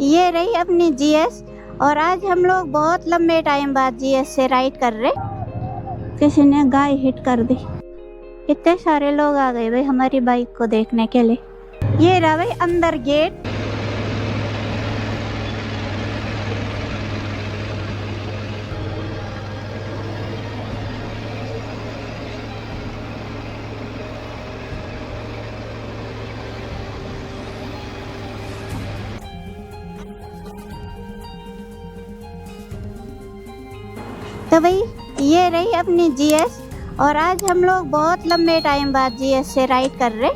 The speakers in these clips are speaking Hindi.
ये रही अपनी जीएस और आज हम लोग बहुत लंबे टाइम बाद जीएस से राइड कर रहे। किसी ने गाय हिट कर दी। इतने सारे लोग आ गए भाई हमारी बाइक को देखने के लिए। ये रहा भाई अंदर गेट। तो भाई ये रही अपनी जीएस और आज हम लोग बहुत लंबे टाइम बाद जीएस से राइड कर रहे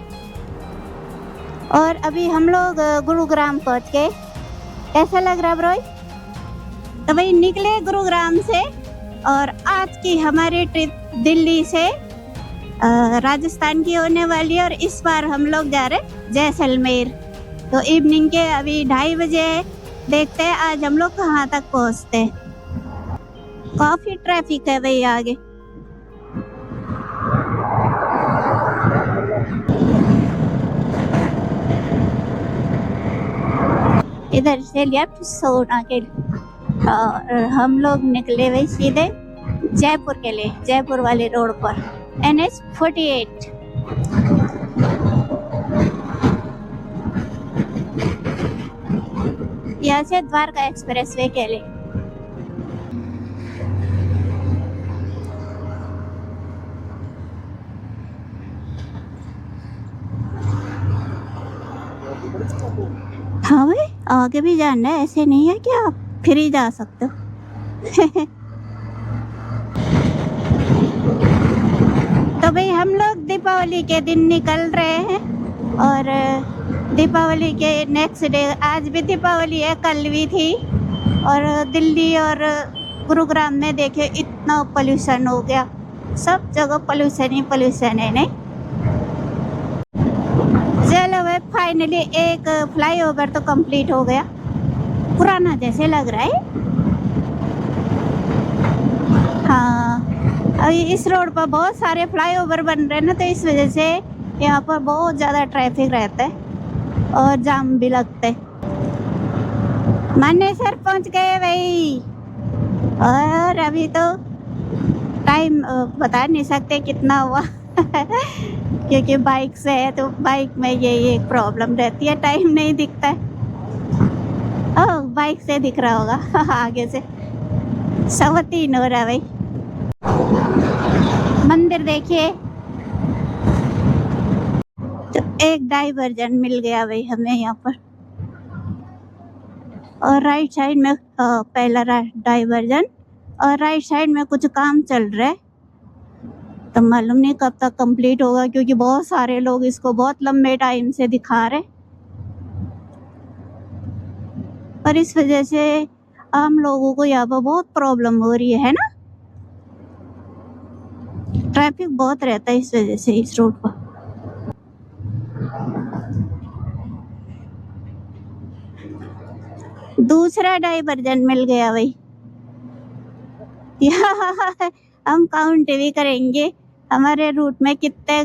और अभी हम लोग गुरुग्राम पहुंच गए। कैसा लग रहा ब्रोई? तो भाई निकले गुरुग्राम से और आज की हमारी ट्रिप दिल्ली से राजस्थान की होने वाली है और इस बार हम लोग जा रहे जैसलमेर। तो इवनिंग के अभी 2:30 बजे। देखते हैं आज हम लोग कहाँ तक पहुँचते हैं। काफी ट्रैफिक है भाई आगे। इधर से लेफ्ट सोना के और हम लोग निकले भाई सीधे जयपुर के लिए, जयपुर वाले रोड पर NH-48। यहाँ से द्वारका एक्सप्रेसवे के लिए। हाँ भाई आगे भी जाना है, ऐसे नहीं है कि आप फिर ही जा सकते हो। तो भाई हम लोग दीपावली के दिन निकल रहे हैं और दीपावली के नेक्स्ट डे, आज भी दीपावली है, कल भी थी। और दिल्ली और गुरुग्राम में देखे इतना पोल्यूशन हो गया, सब जगह पोल्यूशन ही पोल्यूशन है। नहीं चलो भाई फाइनली एक फ्लाईओवर तो कंप्लीट हो गया। पुराना जैसे लग रहा है। हाँ अभी इस रोड पर बहुत सारे फ्लाईओवर बन रहे हैं ना, तो इस वजह से यहाँ पर बहुत ज़्यादा ट्रैफिक रहता है और जाम भी लगते है। मानेसर पहुँच गए भाई और अभी तो टाइम बता नहीं सकते कितना हुआ। क्योंकि बाइक से है तो बाइक में ये एक प्रॉब्लम रहती है, टाइम नहीं दिखता है। ओह बाइक से दिख रहा होगा आगे से। 3:15 हो रहा है भाई। मंदिर देखिए। तो एक डाइवर्जन मिल गया भाई हमें यहाँ पर और राइट साइड में पहला डाइवर्जन और राइट साइड में कुछ काम चल रहा है, तो मालूम नहीं कब तक कंप्लीट होगा क्योंकि बहुत सारे लोग इसको बहुत लंबे टाइम से दिखा रहे और इस वजह से आम लोगों को यहाँ पर बहुत प्रॉब्लम हो रही है ना। ट्रैफिक बहुत रहता है इस वजह से इस रोड पर। दूसरा डाइवर्जन मिल गया भाई। हम काउंट भी करेंगे हमारे रूट में कितने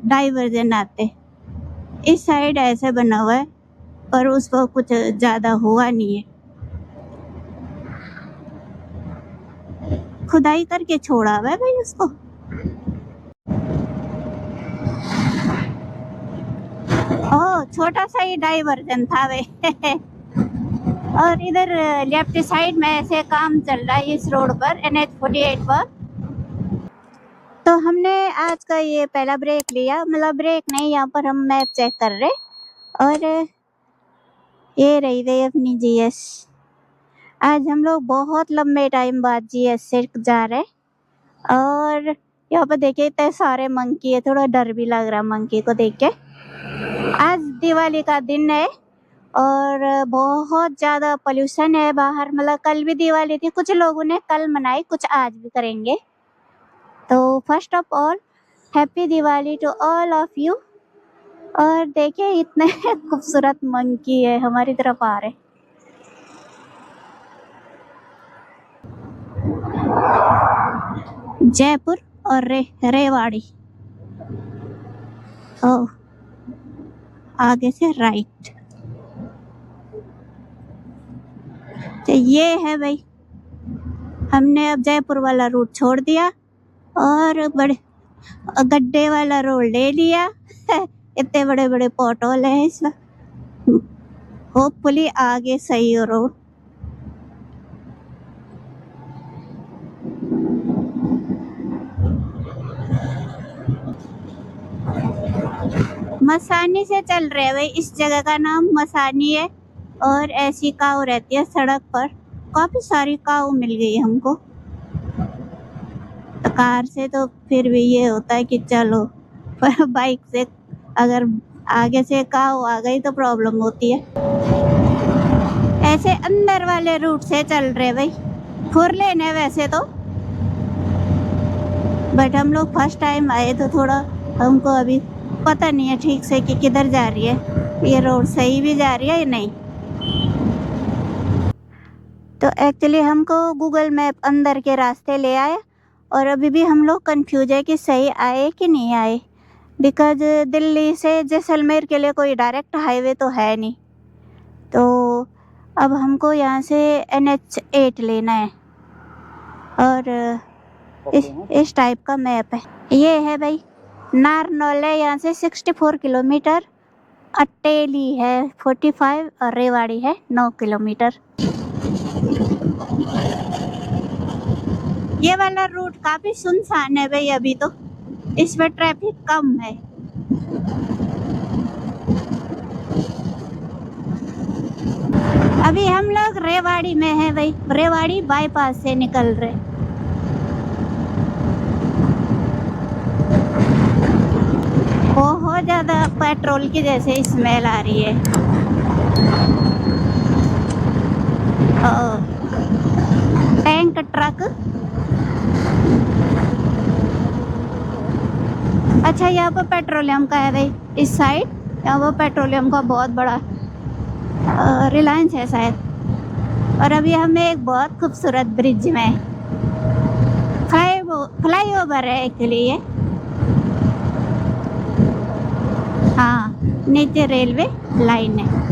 डाइवर्जन आते। इस साइड ऐसे बना हुआ है पर उस पर कुछ ज्यादा हुआ नहीं है, खुदाई करके छोड़ा हुआ है भाई उसको। ओह छोटा सा ही डाइवर्जन था भाई। और इधर लेफ्ट साइड में ऐसे काम चल रहा है इस रोड पर NH-48 पर। तो हमने आज का ये पहला ब्रेक लिया, मतलब ब्रेक नहीं, यहाँ पर हम मैप चेक कर रहे और ये रही गई अपनी जीएस। आज हम लोग बहुत लंबे टाइम बाद जीएस से जा रहे और यहाँ पर देखिए इतने सारे मंकी है, थोड़ा डर भी लग रहा मंकी को देख के। आज दिवाली का दिन है और बहुत ज़्यादा पोल्यूशन है बाहर, मतलब कल भी दिवाली थी, कुछ लोगों ने कल मनाई, कुछ आज भी करेंगे। तो first of all happy Diwali to all of you. और देखिए इतने खूबसूरत मंकी है हमारी तरफ आ रहे। जयपुर और रेवाड़ी। ओह आगे से राइट। तो ये है भाई, हमने अब जयपुर वाला रूट छोड़ दिया और बड़े गड्ढे वाला रोड ले लिया। इतने बड़े बड़े पोर्टल हैं इसमें। होपफुली आगे सही हो रोड। मसानी से चल रहे हैं भाई। इस जगह का नाम मसानी है और ऐसी काऊ रहती है सड़क पर। काफी सारी काऊ मिल गई हमको। तो कार से तो फिर भी ये होता है कि चलो, पर बाइक से अगर आगे से काऊ आ गई तो प्रॉब्लम होती है। ऐसे अंदर वाले रूट से चल रहे भाई। 4 लेन है वैसे तो, बट हम लोग फर्स्ट टाइम आए तो थोड़ा हमको अभी पता नहीं है ठीक से कि किधर जा रही है, ये रोड सही भी जा रही है या नहीं। तो एक्चुअली हमको गूगल मैप अंदर के रास्ते ले आया और अभी भी हम लोग कंफ्यूज है कि सही आए कि नहीं आए, बिकॉज दिल्ली से जैसलमेर के लिए कोई डायरेक्ट हाईवे तो है नहीं। तो अब हमको यहाँ से NH8 लेना है और इस टाइप का मैप है। ये है भाई नारनौल है यहाँ से 64 किलोमीटर, अटेली है 45 और रेवाड़ी है 9 किलोमीटर। ये वाला रूट काफी सुनसान है भाई अभी तो, इसमें ट्रैफिक कम है। अभी हम लोग रेवाड़ी में है भाई, रेवाड़ी बाईपास से निकल रहे। बहुत ज्यादा पेट्रोल की जैसे स्मेल आ रही है। Tank truck. अच्छा, यहाँ पर पेट्रोलियम का है भाई इस साइड। यहाँ पर पेट्रोलियम का बहुत बड़ा रिलायंस है शायद। और अभी हमें एक बहुत खूबसूरत ब्रिज में फ्लाई ओवर है एक्चुअली ये। हाँ, नीचे रेलवे लाइन है।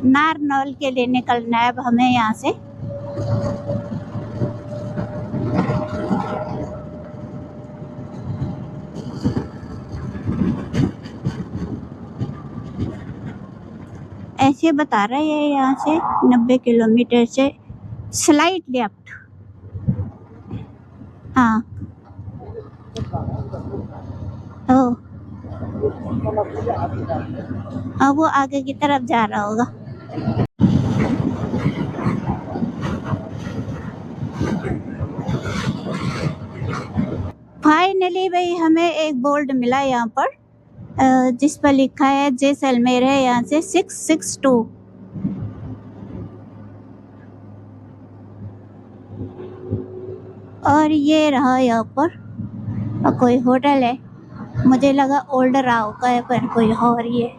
नारनौल के लिए निकलना है अब हमें यहाँ से। ऐसे बता रहा है यहाँ से 90 किलोमीटर से स्लाइड लेफ्ट। हाँ, ओ, अब वो आगे की तरफ जा रहा होगा। फाइनली भाई हमें एक बोर्ड मिला यहाँ पर, जिस पर लिखा है जैसलमेर है यहाँ से 662। और ये रहा यहाँ पर कोई होटल है। मुझे लगा ओल्ड राव का है पर कोई और ही है।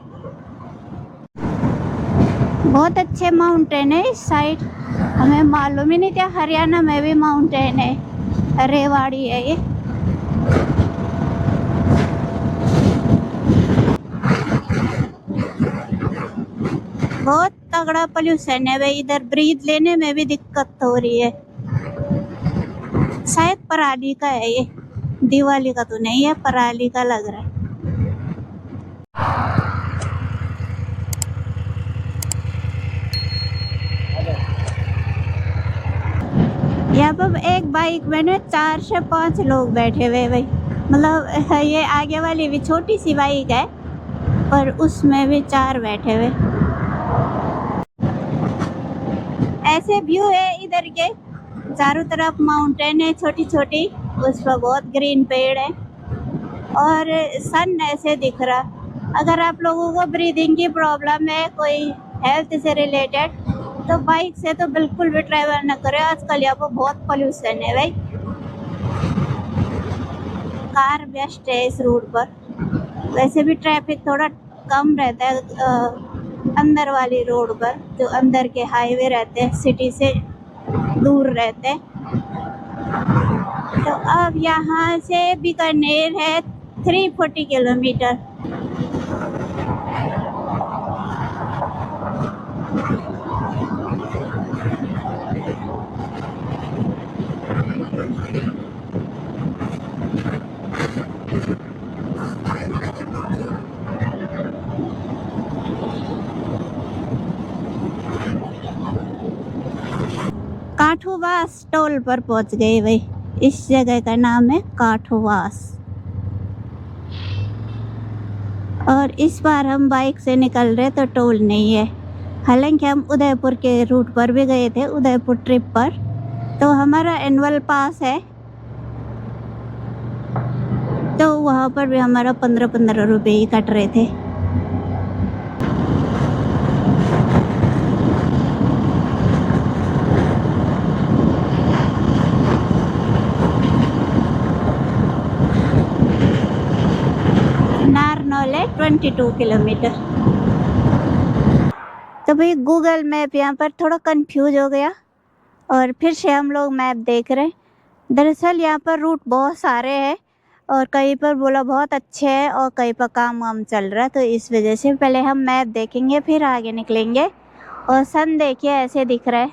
बहुत अच्छे माउंटेन है इस साइड, हमें मालूम ही नहीं था हरियाणा में भी माउंटेन है। रेवाड़ी है ये। बहुत तगड़ा पोल्यूशन है भाई इधर, ब्रीथ लेने में भी दिक्कत हो रही है। शायद पराली का है ये, दिवाली का तो नहीं है, पराली का लग रहा है। यहाँ पर एक बाइक में ना 4 से 5 लोग बैठे हुए भाई। मतलब ये आगे वाली भी छोटी सी बाइक है पर उसमें भी 4 बैठे हुए। ऐसे व्यू है इधर के, चारों तरफ माउंटेन है छोटी छोटी, उस पर बहुत ग्रीन पेड़ है और सन ऐसे दिख रहा। अगर आप लोगों को ब्रीदिंग की प्रॉब्लम है, कोई हेल्थ से रिलेटेड, तो बाइक से तो बिल्कुल भी ट्रैवल न करें। आजकल यहाँ पर बहुत पोल्यूशन है भाई। कार बेस्ट है इस रूट पर। वैसे भी ट्रैफिक थोड़ा कम रहता है अंदर वाली रोड पर, जो अंदर के हाईवे रहते हैं, सिटी से दूर रहते हैं। तो अब यहाँ से बीकानेर है 340 किलोमीटर। काठोवास टोल पर पहुंच गए भाई। इस जगह का नाम है काठोवास। और इस बार हम बाइक से निकल रहे तो टोल नहीं है। हालांकि हम उदयपुर के रूट पर भी गए थे, उदयपुर ट्रिप पर, तो हमारा एनुअल पास है, तो वहाँ पर भी हमारा 15-15 रुपये ही कट रहे थे। नारनौल है 22 किलोमीटर। तो भाई गूगल मैप यहाँ पर थोड़ा कंफ्यूज हो गया और फिर से हम लोग मैप देख रहे हैं। दरअसल यहाँ पर रूट बहुत सारे हैं और कहीं पर बोला बहुत अच्छे है और कहीं पर काम वाम चल रहा है, तो इस वजह से पहले हम मैप देखेंगे फिर आगे निकलेंगे। और सन देखिए ऐसे दिख रहा है,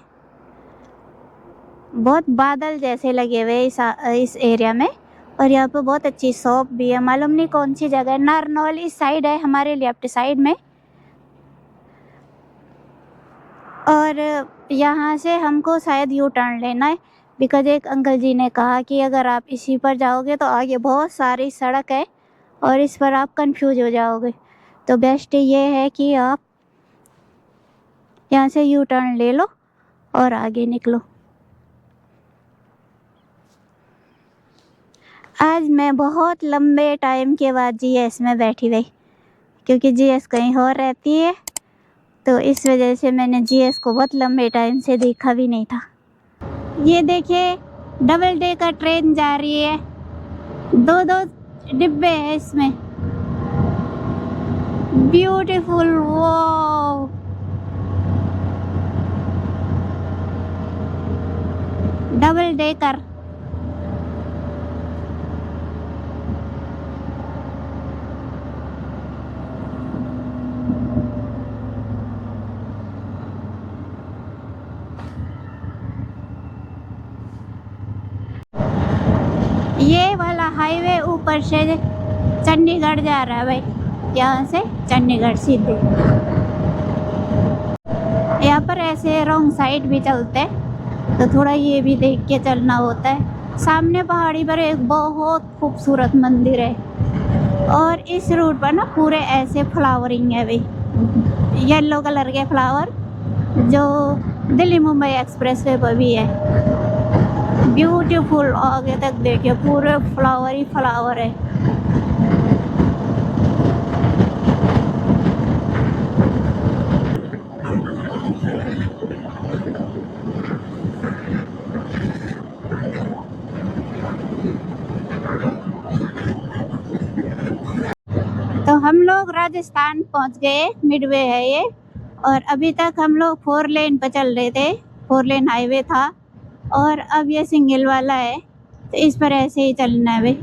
बहुत बादल जैसे लगे हुए इस एरिया में। और यहाँ पर बहुत अच्छी शॉप भी है, मालूम नहीं कौन सी जगह है। नारनौल इस साइड है, हमारे लेफ्ट साइड में। और यहाँ से हमको शायद यू टर्न लेना है, बिकॉज एक अंकल जी ने कहा कि अगर आप इसी पर जाओगे तो आगे बहुत सारी सड़क है और इस पर आप कंफ्यूज हो जाओगे। तो बेस्ट ये है कि आप यहाँ से यू टर्न ले लो और आगे निकलो। आज मैं बहुत लंबे टाइम के बाद जीएस में बैठी गई, क्योंकि जीएस कहीं और रहती है, तो इस वजह से मैंने जीएस को बहुत लंबे टाइम से देखा भी नहीं था। ये देखिए डबल डेकर ट्रेन जा रही है, 2-2 डिब्बे हैं इसमें। Beautiful, wow, double decker. ये वाला हाईवे ऊपर से चंडीगढ़ जा रहा है भाई, यहाँ से चंडीगढ़ सीधे। यहाँ पर ऐसे रॉन्ग साइड भी चलते हैं, तो थोड़ा ये भी देख के चलना होता है। सामने पहाड़ी पर एक बहुत खूबसूरत मंदिर है और इस रूट पर ना पूरे ऐसे फ्लावरिंग है भाई, येलो कलर के फ्लावर, जो दिल्ली मुंबई एक्सप्रेस वे पर भी है। ब्यूटीफुल, आगे तक देखिए पूरे फ्लावर ही फ्लावर है। तो हम लोग राजस्थान पहुंच गए, मिडवे है ये। और अभी तक हम लोग 4 लेन पर चल रहे थे, 4 लेन हाईवे था, और अब ये सिंगल वाला है, तो इस पर ऐसे ही चलना है भाई।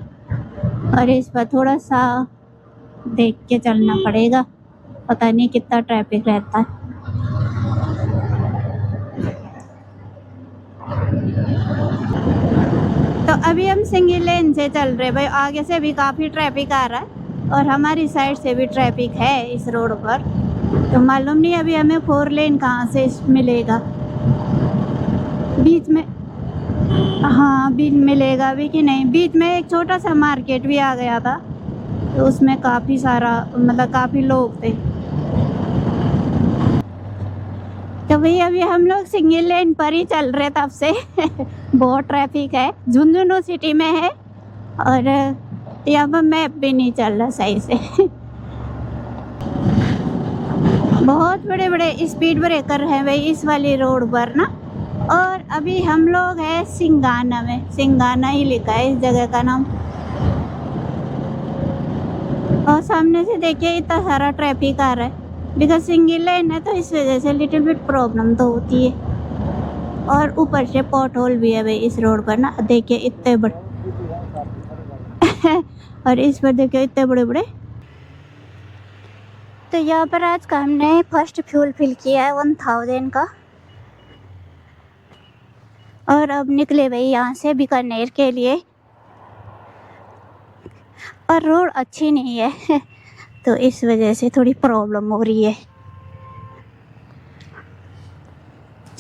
और इस पर थोड़ा सा देख के चलना पड़ेगा, पता नहीं कितना ट्रैफिक रहता है। तो अभी हम सिंगल लेन से चल रहे भाई, आगे से भी काफ़ी ट्रैफिक आ रहा है और हमारी साइड से भी ट्रैफिक है इस रोड पर। तो मालूम नहीं अभी हमें 4 लेन कहाँ से मिलेगा, बीच में, हाँ बीच मिलेगा भी कि नहीं। बीच में एक छोटा सा मार्केट भी आ गया था, तो उसमें काफ़ी सारा मतलब काफ़ी लोग थे। तो भाई अभी हम लोग सिंगल लेन पर ही चल रहे तब से बहुत ट्रैफिक है, झुंझुनू सिटी में है और यहाँ पर मैप भी नहीं चल रहा सही से बहुत बड़े बड़े स्पीड ब्रेकर हैं भाई इस वाली रोड पर ना। और अभी हम लोग हैं सिंगाना में, सिंगाना ही लिखा है इस जगह का नाम। और सामने से देखिए इतना सारा ट्रैफिक आ रहा है, बिकॉज सिंगल लेन है तो इस वजह से लिटिल बिट प्रॉब्लम तो होती है। और ऊपर से पॉट होल भी है भाई इस रोड पर ना, देखिए इतने बड़े और इस पर देखिए इतने बड़े बड़े। तो यहाँ पर आज का हमने फर्स्ट फ्यूल फिल किया है 1000 का, और अब निकले भाई यहाँ से बीकानेर के लिए। और रोड अच्छी नहीं है तो इस वजह से थोड़ी प्रॉब्लम हो रही है।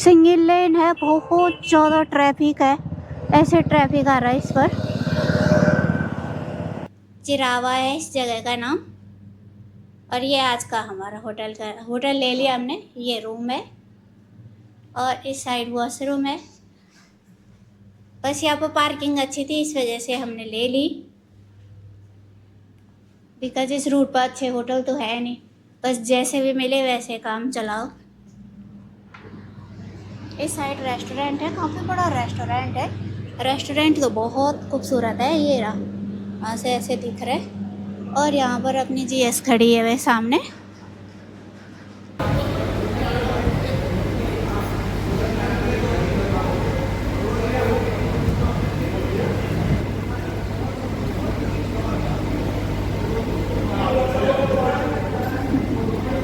सिंगल लेन है, बहुत ज़्यादा ट्रैफिक है, ऐसे ट्रैफिक आ रहा है इस पर। चिरावा है इस जगह का नाम। और ये आज का हमारा होटल ले लिया हमने। ये रूम है और इस साइड वॉशरूम है। बस यहाँ पर पार्किंग अच्छी थी, इस वजह से हमने ले ली, बिकॉज इस रूट पर अच्छे होटल तो है नहीं, बस जैसे भी मिले वैसे काम चलाओ। इस साइड रेस्टोरेंट है, काफ़ी बड़ा रेस्टोरेंट है। रेस्टोरेंट तो बहुत खूबसूरत है, ये रहा वहाँ से ऐसे दिख रहा है। और यहाँ पर अपनी जीएस खड़ी है वे सामने।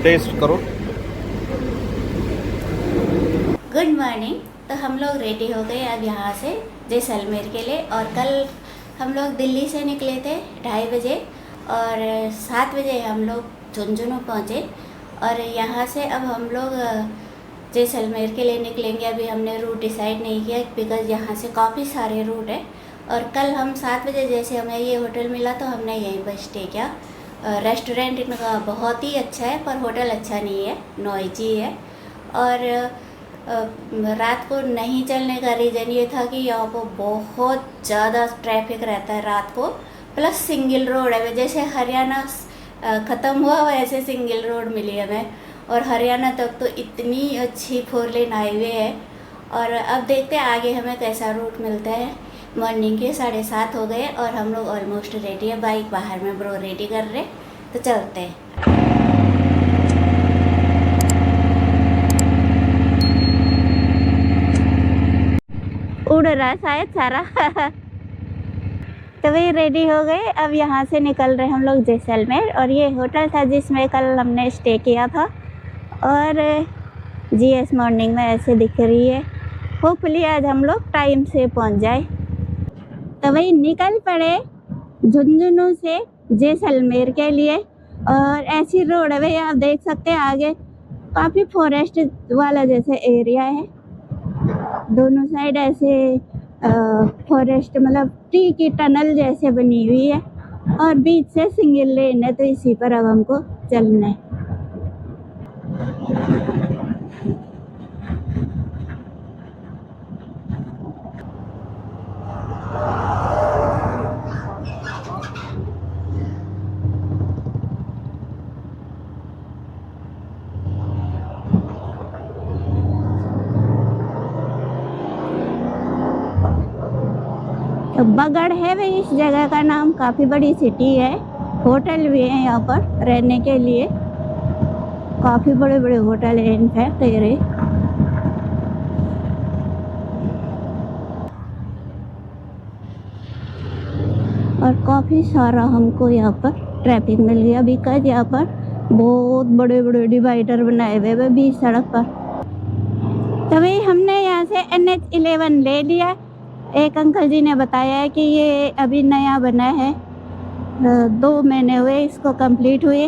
टेस्ट करो। Good morning. तो हम लोग रेडी हो गए अब यहाँ से जैसलमेर के लिए। और कल हम लोग दिल्ली से निकले थे 2:30 बजे और 7 बजे हम लोग झुंझुनू पहुँचे। और यहाँ से अब हम लोग जैसलमेर के लिए निकलेंगे। अभी हमने रूट डिसाइड नहीं किया, बिकॉज़ यहाँ से काफ़ी सारे रूट है। और कल हम 7 बजे जैसे हमें ये होटल मिला तो हमने यहीं पर स्टे किया। रेस्टोरेंट इनका बहुत ही अच्छा है, पर होटल अच्छा नहीं है, नॉइजी है। और रात को नहीं चलने का रीज़न ये था कि यहाँ पर बहुत ज़्यादा ट्रैफिक रहता है रात को, प्लस सिंगल रोड है। जैसे हरियाणा ख़त्म हुआ वैसे सिंगल रोड मिली हमें। और हरियाणा तक तो इतनी अच्छी 4 लेन हाईवे है। और अब देखते हैं आगे हमें कैसा रूट मिलता है। मॉर्निंग के 7:30 हो गए और हम लोग ऑलमोस्ट रेडी है। बाइक बाहर में ब्रो रेडी कर रहे, तो चलते हैं। उड़ रहा है शायद सारा तो वही रेडी हो गए, अब यहाँ से निकल रहे हम लोग जैसलमेर। और ये होटल था जिसमें कल हमने स्टे किया था। और जीएस मॉर्निंग में ऐसे दिख रही है। होपफुली आज हम लोग टाइम से पहुँच जाए। तो वही निकल पड़े झुंझुनू से जैसलमेर के लिए। और ऐसी रोड है भाई, आप देख सकते हैं आगे काफ़ी फॉरेस्ट वाला जैसे एरिया है। दोनों साइड ऐसे फॉरेस्ट मतलब ट्री की टनल जैसे बनी हुई है। और बीच से सिंगल लेन है, तो इसी पर अब हमको चलना है। तो बगड़ है भाई इस जगह का नाम, काफ़ी बड़ी सिटी है। होटल भी है यहाँ पर रहने के लिए, काफ़ी बड़े बड़े होटल है इनफैक्ट ये। और काफ़ी सारा हमको यहाँ पर ट्रैफिक मिल गया, बिकॉज यहाँ पर बहुत बड़े बड़े डिवाइडर बनाए हुए हैं बीच सड़क पर। तो भाई हमने यहाँ से NH11 ले लिया। एक अंकल जी ने बताया है कि ये अभी नया बना है, 2 महीने हुए इसको कंप्लीट हुए।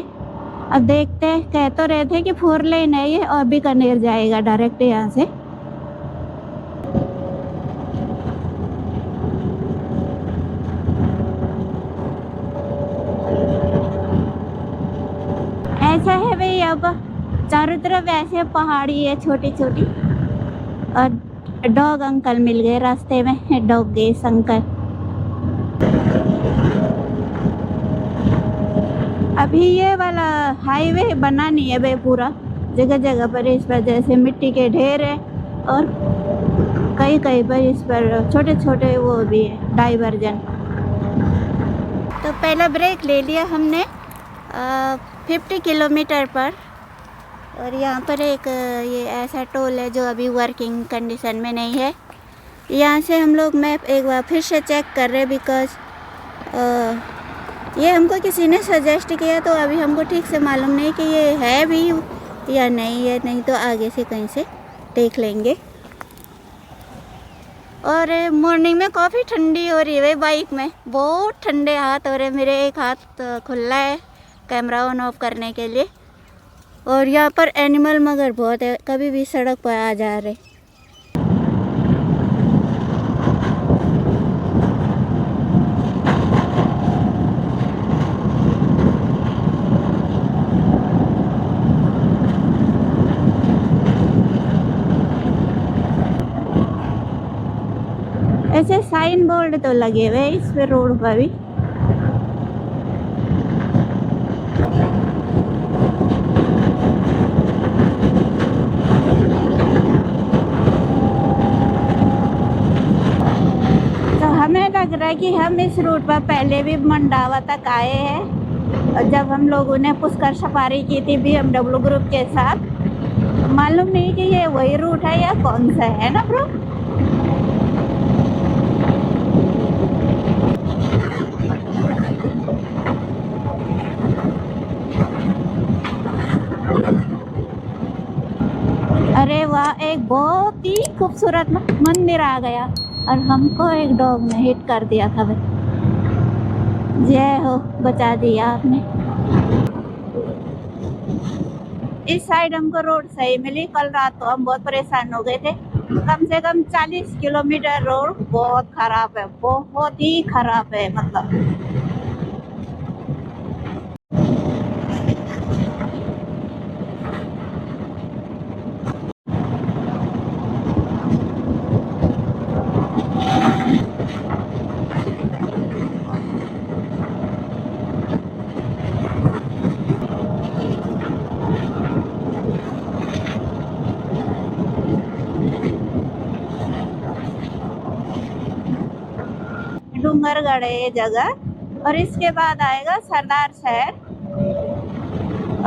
अब देखते हैं, कह तो रहे थे कि 4 लेन है ये और बीकानेर जाएगा डायरेक्ट यहाँ से। ऐसा है भाई, अब चारों तरफ ऐसे पहाड़ी है छोटी छोटी। और डॉग अंकल मिल गए रास्ते में, डॉग गेस अंकल। अभी ये वाला हाईवे बना नहीं है भाई पूरा, जगह जगह पर इस पर जैसे मिट्टी के ढेर है। और कहीं कहीं पर इस पर छोटे छोटे वो भी है डाइवर्जन। तो पहला ब्रेक ले लिया हमने 50 किलोमीटर पर। और यहाँ पर एक ये ऐसा टोल है जो अभी वर्किंग कंडीशन में नहीं है। यहाँ से हम लोग मैप एक बार फिर से चेक कर रहे हैं, बिकॉज़ ये हमको किसी ने सजेस्ट किया, तो अभी हमको ठीक से मालूम नहीं कि ये है भी या नहीं है। नहीं तो आगे से कहीं से देख लेंगे। और मॉर्निंग में काफ़ी ठंडी हो रही है बाइक में, बहुत ठंडे हाथ हो रहे। मेरे एक हाथ खुला है कैमरा ऑन ऑफ करने के लिए। और यहाँ पर एनिमल मगर बहुत है, कभी भी सड़क पर आ जा रहे। ऐसे साइन बोर्ड तो लगे हुए हैं इस पे रोड पर भी। तो हमें लग रहा है कि हम इस रूट पर पहले भी मंडावा तक आए हैं, और जब हम लोगों ने पुष्कर सफारी की थी BMW ग्रुप के साथ। मालूम नहीं कि ये वही रूट है या कौन सा है ना ब्रो। अरे वाह, एक बहुत ही खूबसूरत मंदिर आ गया और हमको एक डॉग ने हिट कर दिया था भाई। जय हो, बचा दिया आपने। इस साइड हमको रोड सही मिली। कल रात को हम बहुत परेशान हो गए थे। कम से कम 40 किलोमीटर रोड बहुत खराब है, बहुत ही खराब है मतलब। डूंगरगढ़ है ये जगह, और इसके बाद आएगा सरदार शहर।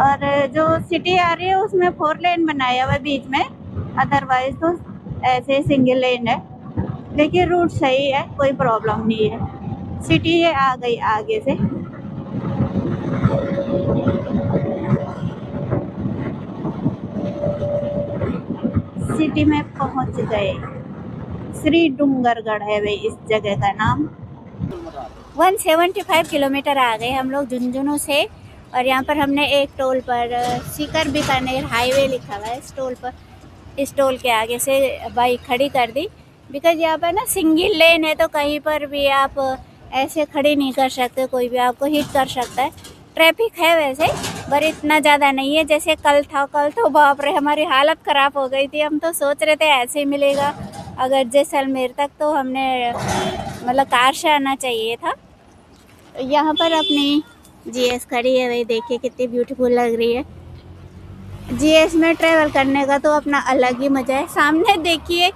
और जो सिटी आ रही है उसमें 4 लेन बनाया हुआ है बीच में, अदरवाइज तो ऐसे सिंगल लेन है। लेकिन रूट सही है, कोई प्रॉब्लम नहीं है। सिटी ये आ गई आगे से। सिटी में पहुंच गए। श्री डूंगरगढ़ है भाई इस जगह का नाम। 175 किलोमीटर आ गए हम लोग झुंझुनू से। और यहाँ पर हमने एक टोल पर सीकर बीकानेर हाईवे लिखा हुआ है, इस टोल पर, इस टोल के आगे से बाइक खड़ी कर दी। बिकॉज यहाँ पर ना सिंगल लेन है, तो कहीं पर भी आप ऐसे खड़ी नहीं कर सकते, कोई भी आपको हिट कर सकता है। ट्रैफिक है वैसे, पर इतना ज़्यादा नहीं है जैसे कल था। कल तो बाप रे, हमारी हालत ख़राब हो गई थी। हम तो सोच रहे थे ऐसे ही मिलेगा अगर जैसलमेर तक, तो हमने मतलब कार से आना चाहिए था। यहाँ पर अपनी GS खड़ी है भाई, देखिए कितनी ब्यूटीफुल लग रही है। GS में ट्रैवल करने का तो अपना अलग ही मज़ा है। सामने देखिए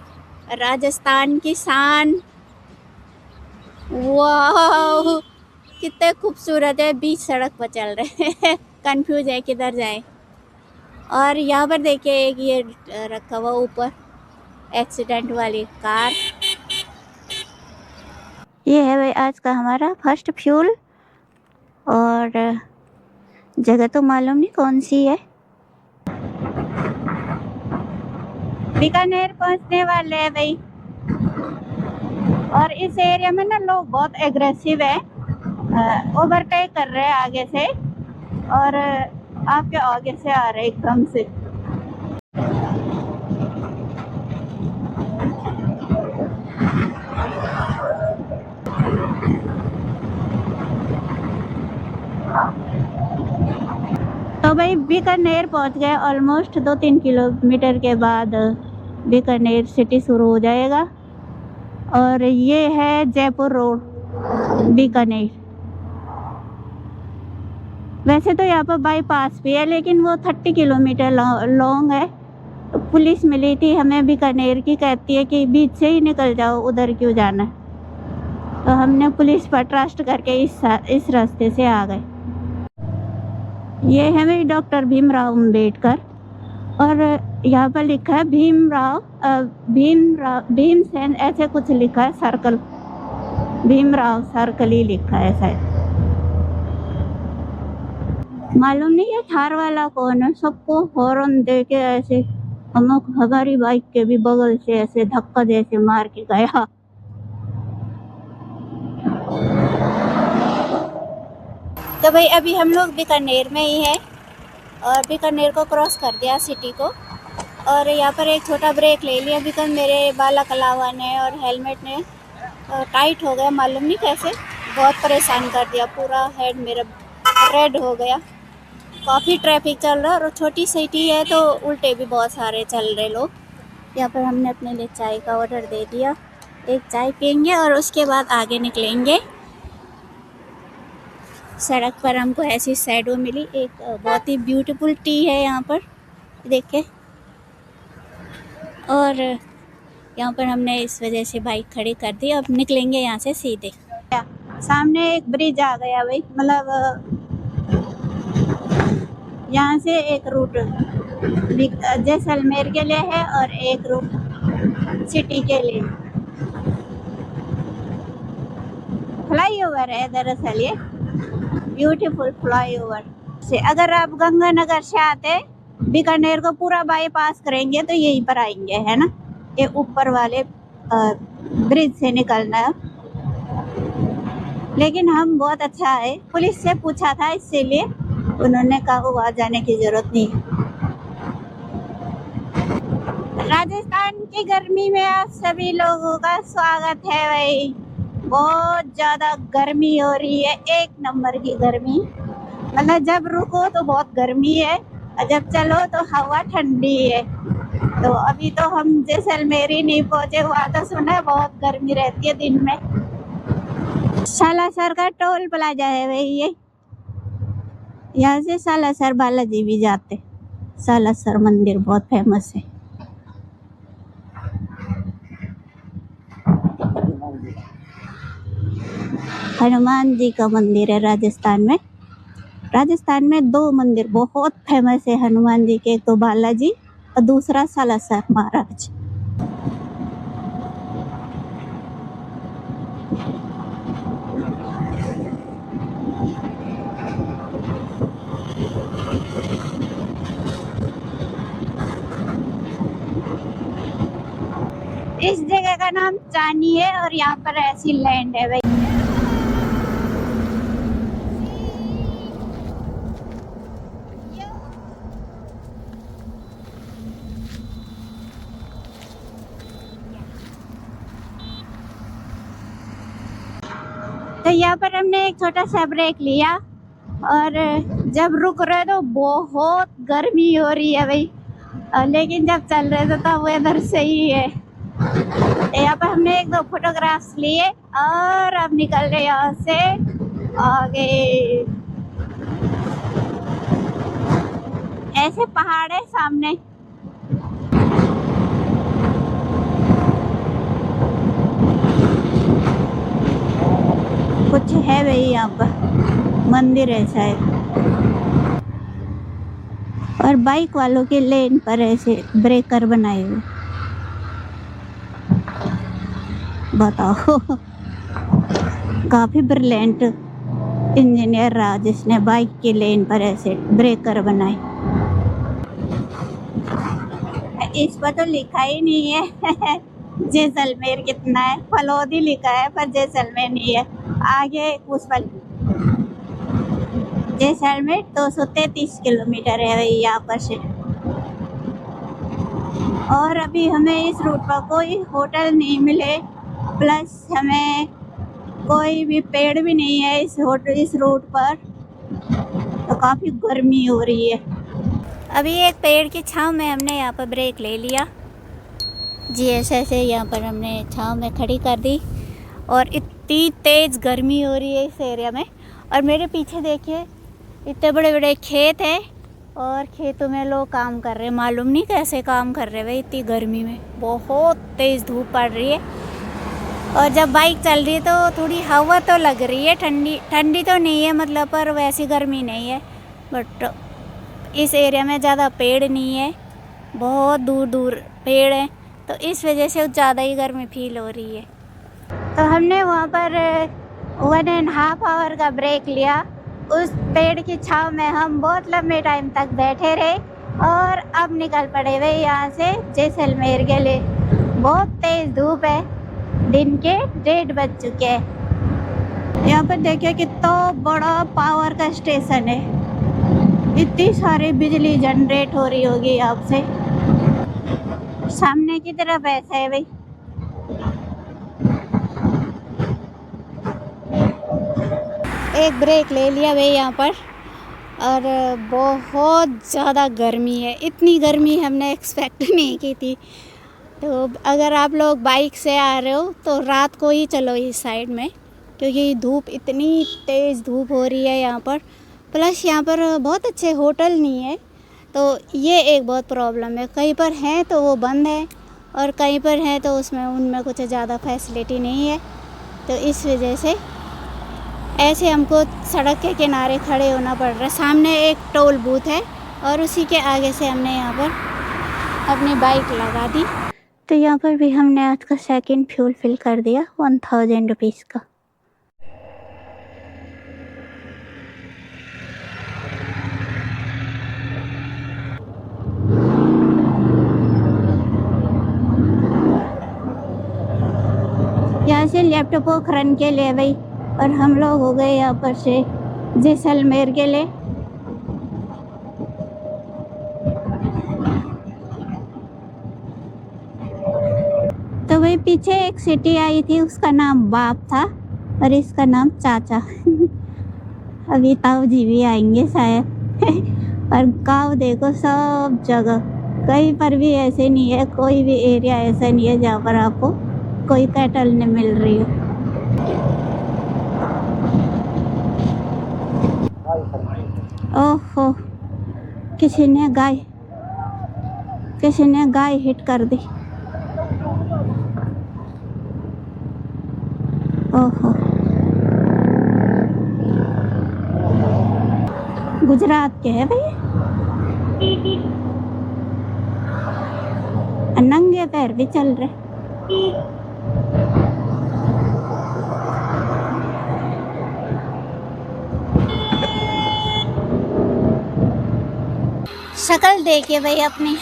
राजस्थान की शान, वाह कितने खूबसूरत है। बीच सड़क पर चल रहे हैं कंफ्यूज है किधर जाए। और यहाँ पर देखिए एक ये रखा हुआ ऊपर एक्सीडेंट वाली कार। ये है भाई आज का हमारा फर्स्ट फ्यूल। और जगह तो मालूम नहीं कौन सी है। बीकानेर पहुंचने वाले हैं भाई। और इस एरिया में ना लोग बहुत एग्रेसिव है, ओवरटेक कर रहे हैं आगे से, और आपके आगे से आ रहे हैं एकदम से। तो भाई बीकानेर पहुंच गए। ऑलमोस्ट 2-3 किलोमीटर के बाद बीकानेर सिटी शुरू हो जाएगा। और ये है जयपुर रोड बीकानेर। वैसे तो यहाँ पर बाईपास भी है, लेकिन वो 30 किलोमीटर लॉन्ग है। तो पुलिस मिली थी हमें बीकानेर की, कहती है कि बीच से ही निकल जाओ, उधर क्यों जाना है। तो हमने पुलिस पर ट्रस्ट करके इस रास्ते से आ गए। ये है भाई डॉक्टर भीमराव अम्बेडकर। और यहाँ पर लिखा है भीमसेन, ऐसे कुछ लिखा है, सर्कल, भीमराव सर्कल ही लिखा है शायद। मालूम नहीं है थार वाला कौन है। सबको हॉर्न दे के ऐसे हमारी बाइक के भी बगल से ऐसे धक्का जैसे मार के गया। तो भाई अभी हम लोग बीकानेर में ही है, और बीकानेर को क्रॉस कर दिया सिटी को। और यहाँ पर एक छोटा ब्रेक ले लिया बिकॉज मेरे बालक अलावा ने और हेलमेट ने टाइट हो गया, मालूम नहीं कैसे, बहुत परेशान कर दिया। पूरा हेड मेरा रेड हो गया। काफ़ी ट्रैफिक चल रहा है, और छोटी सिटी है तो उल्टे भी बहुत सारे चल रहे लोग। यहाँ पर हमने अपने लिए चाय का ऑर्डर दे दिया। एक चाय पियेंगे और उसके बाद आगे निकलेंगे। सड़क पर हमको ऐसी शैडो मिली। एक बहुत ही ब्यूटीफुल टी है यहाँ पर, देखिए। और यहाँ पर हमने इस वजह से बाइक खड़ी कर दी। अब निकलेंगे यहाँ से सीधे। सामने एक ब्रिज आ गया भाई, मतलब यहाँ से एक रूट जैसलमेर के लिए है और एक रूट सिटी के लिए। फ्लाईओवर है दरअसल ये, ब्यूटीफुल फ्लाईओवर से। अगर आप गंगानगर से आते बीकानेर को पूरा बाईपास करेंगे तो यहीं पर आएंगे, है ना। ये ऊपर वाले ब्रिज से निकलना है। लेकिन हम बहुत अच्छा है, पुलिस से पूछा था इसीलिए उन्होंने कहा वहाँ जाने की जरूरत नहीं है। राजस्थान की गर्मी में आप सभी लोगों का स्वागत है भाई। बहुत ज़्यादा गर्मी हो रही है, एक नंबर की गर्मी। मतलब जब रुको तो बहुत गर्मी है और जब चलो तो हवा ठंडी है। तो अभी तो हम जैसलमेर ही नहीं पहुँचे, वहाँ तो सुना है बहुत गर्मी रहती है दिन में। सालासर का टोल प्लाजा है भाई ये। यहाँ से सालासर बालाजी भी जाते। सालासर मंदिर बहुत फेमस है। हनुमान जी का मंदिर है राजस्थान में। राजस्थान में 2 मंदिर बहुत फेमस है हनुमान जी के, एक तो बालाजी और दूसरा सालासर महाराज। इस जगह का नाम चानी है और यहाँ पर ऐसी लैंड है भाई। तो यहाँ पर हमने एक छोटा सा ब्रेक लिया और जब रुक रहे तो बहुत गर्मी हो रही है भाई, लेकिन जब चल रहे थे तब वेदर सही है। यहाँ पर हमने 1-2 फोटोग्राफ्स लिए और अब निकल रहे यहाँ से आगे। ऐसे पहाड़ है सामने। कुछ है भाई यहाँ पर, मंदिर है शायद। और बाइक वालों के लेन पर ऐसे ब्रेकर बनाए हुए, बताओ। काफी ब्रिलियंट इंजीनियर रहा जिसने बाइक के लेन पर ऐसे ब्रेकर बनाए। इस पर तो लिखा ही नहीं है जैसलमेर कितना है, फलौदी लिखा है पर जैसलमेर नहीं है। आगे उस पर जैसलमेर 233 किलोमीटर है भाई यहाँ पर से। और अभी हमें इस रूट पर कोई होटल नहीं मिले, प्लस हमें कोई भी पेड़ भी नहीं है इस रूट पर, तो काफ़ी गर्मी हो रही है। अभी एक पेड़ की छांव में हमने यहाँ पर ब्रेक ले लिया जी। ऐसे यहाँ पर हमने छांव में खड़ी कर दी और इतनी तेज़ गर्मी हो रही है इस एरिया में। और मेरे पीछे देखिए इतने बड़े बड़े खेत हैं और खेतों में लोग काम कर रहे हैं। मालूम नहीं कैसे काम कर रहे हैं भाई, इतनी गर्मी में। बहुत तेज़ धूप पड़ रही है और जब बाइक चल रही है तो थोड़ी हवा तो लग रही है, ठंडी तो नहीं है मतलब, पर वैसी गर्मी नहीं है। बट इस एरिया में ज़्यादा पेड़ नहीं है, बहुत दूर दूर पेड़ हैं, तो इस वजह से ज़्यादा ही गर्मी फील हो रही है। तो हमने वहाँ पर 1.5 आवर का ब्रेक लिया। उस पेड़ की छांव में हम बहुत लंबे टाइम तक बैठे रहे और अब निकल पड़े हुए यहाँ से जैसलमेर के लिए। बहुत तेज़ धूप है, दिन के 1:30 बज चुके हैं। यहाँ पर देखिए कितना बड़ा पावर का स्टेशन है, इतनी सारी बिजली जनरेट हो रही होगी यहाँ से। सामने की तरफ ऐसा है भाई। एक ब्रेक ले लिया भाई यहाँ पर और बहुत ज़्यादा गर्मी है। इतनी गर्मी हमने एक्सपेक्ट नहीं की थी। तो अगर आप लोग बाइक से आ रहे हो तो रात को ही चलो इस साइड में, क्योंकि धूप इतनी तेज़ धूप हो रही है यहाँ पर। प्लस यहाँ पर बहुत अच्छे होटल नहीं है, तो ये एक बहुत प्रॉब्लम है। कहीं पर हैं तो वो बंद है, और कहीं पर हैं तो उसमें उनमें कुछ ज़्यादा फैसिलिटी नहीं है। तो इस वजह से ऐसे हमको सड़क के किनारे खड़े होना पड़ रहा है। सामने एक टोल बूथ है और उसी के आगे से हमने यहाँ पर अपनी बाइक लगा दी। तो यहाँ पर भी हमने आज का सेकंड फ्यूल फिल कर दिया 1000 रुपीज़ का। यहाँ से लैपटॉप पोखरन के लिए भाई, और हम लोग हो गए यहाँ पर से जैसलमेर के लिए। तो भाई पीछे एक सिटी आई थी, उसका नाम बाप था और इसका नाम चाचा। अभी ताऊ जी भी आएंगे शायद। और गाँव देखो सब जगह, कहीं पर भी ऐसे नहीं है, कोई भी एरिया ऐसा नहीं है जहाँ पर आपको कोई कैटल नहीं मिल रही हो। ओहो, किसी ने गाय हिट कर दी। ओहो, गुजरात के है भाई। नंगे पैर भी चल रहे। शक्ल देखिए भाई अपनी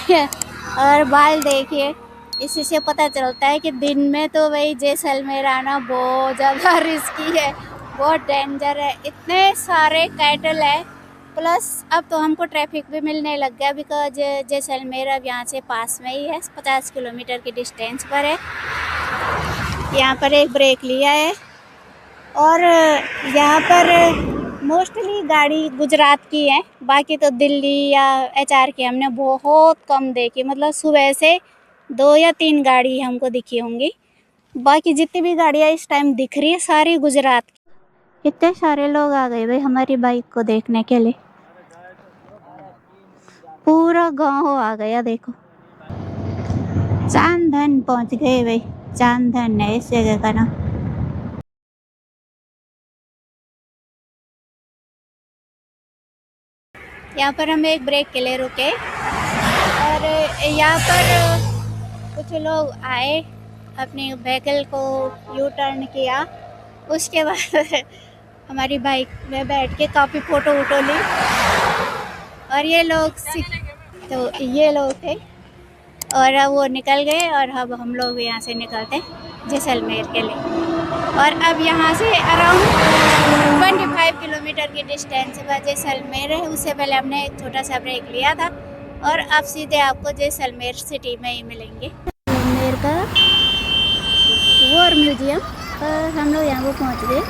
और बाल देखिए, इसी से पता चलता है कि दिन में तो भाई जैसलमेर आना बहुत ज़्यादा रिस्की है, बहुत डेंजर है। इतने सारे कैटल है, प्लस अब तो हमको ट्रैफिक भी मिलने लग गया, बिकॉज जैसलमेर अब यहाँ से पास में ही है, 50 किलोमीटर की डिस्टेंस पर है। यहाँ पर एक ब्रेक लिया है, और यहाँ पर मोस्टली गाड़ी गुजरात की है, बाकी तो दिल्ली या HR की हमने बहुत कम देखी। मतलब सुबह से 2 या 3 गाड़ी हमको दिखी होंगी, बाकी जितनी भी गाड़ियाँ इस टाइम दिख रही है सारी गुजरात की। कितने सारे लोग आ गए भाई हमारी बाइक को देखने के लिए, पूरा गांव आ गया। देखो चांदन पहुंच गए भाई, चांदन है इस जगह का नाम। यहाँ पर हम एक ब्रेक के लिए रुके, और यहाँ पर कुछ लोग आए, अपनी व्हीकल को यू टर्न किया, उसके बाद हमारी बाइक में बैठ के काफ़ी फ़ोटो वोटो ली। और ये लोग थे, और अब वो निकल गए, और अब हम लोग यहाँ से निकलते जैसलमेर के लिए। और अब यहाँ से अराउंड 25 किलोमीटर की डिस्टेंस पर जैसलमेर है। उससे पहले हमने एक छोटा सा ब्रेक लिया था, और अब सीधे आपको जैसलमेर सिटी में ही मिलेंगे। जैसलमेर का वॉर म्यूजियम, और हम लोग यहाँ पर पहुँच गए।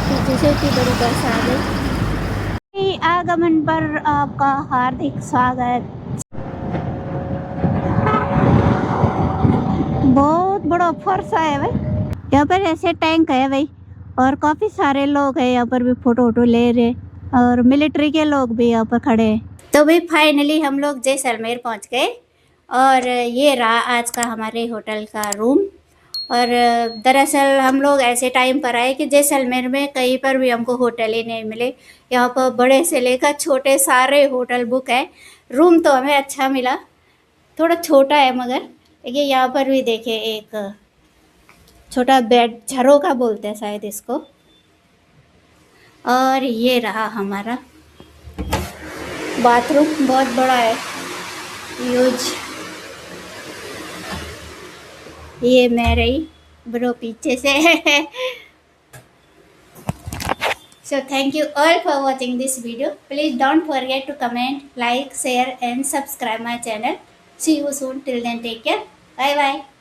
पीछे से इतनी बड़ी बस आ गई। आगमन पर आपका हार्दिक स्वागत। बहुत बड़ा फर्श है भाई, यहाँ पर ऐसे टैंक है भाई, और काफ़ी सारे लोग हैं यहाँ पर भी फ़ोटो वोटो ले रहे, और मिलिट्री के लोग भी यहाँ पर खड़े हैं। तो भाई फाइनली हम लोग जैसलमेर पहुँच गए, और ये रहा आज का हमारे होटल का रूम। और दरअसल हम लोग ऐसे टाइम पर आए कि जैसलमेर में कहीं पर भी हमको होटल ही नहीं मिले। यहाँ पर बड़े से लेकर छोटे सारे होटल बुक है। रूम तो हमें अच्छा मिला, थोड़ा छोटा है, मगर ये यहाँ पर भी देखे एक छोटा बेड, झरोखा बोलते हैं शायद इसको। और ये रहा हमारा बाथरूम, बहुत बड़ा है, यूज। ये मैं रही ब्रो पीछे से। So thank you all for watching this video. Please don't forget to comment, like, share and subscribe my channel. See you soon. Till then, take care. Bye bye.